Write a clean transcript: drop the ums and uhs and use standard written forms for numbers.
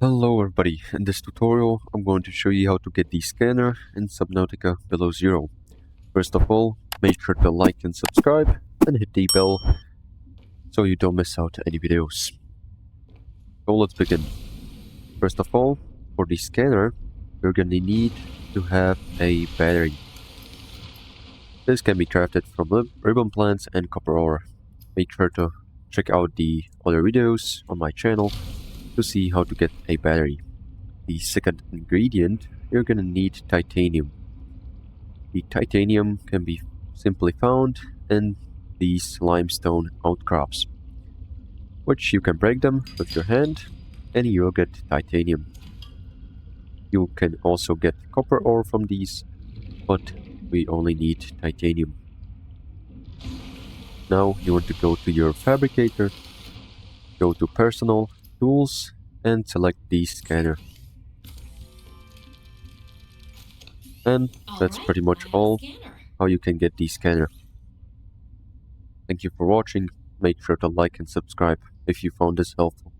Hello everybody, in this tutorial I'm going to show you how to get the scanner in Subnautica below zero. First of all, make sure to like and subscribe and hit the bell so you don't miss out any videos. So let's begin. First of all, for the scanner, you're gonna need to have a battery. This can be crafted from ribbon plants and copper ore. Make sure to check out the other videos on my channel to see how to get a battery. The second ingredient, you're gonna need titanium. The titanium can be simply found in these limestone outcrops, which you can break them with your hand and you'll get titanium. You can also get copper ore from these, but we only need titanium. Now you want to go to your fabricator, go to personal, tools, and select the scanner. And that's pretty much all how you can get the scanner. Thank you for watching. Make sure to like and subscribe if you found this helpful.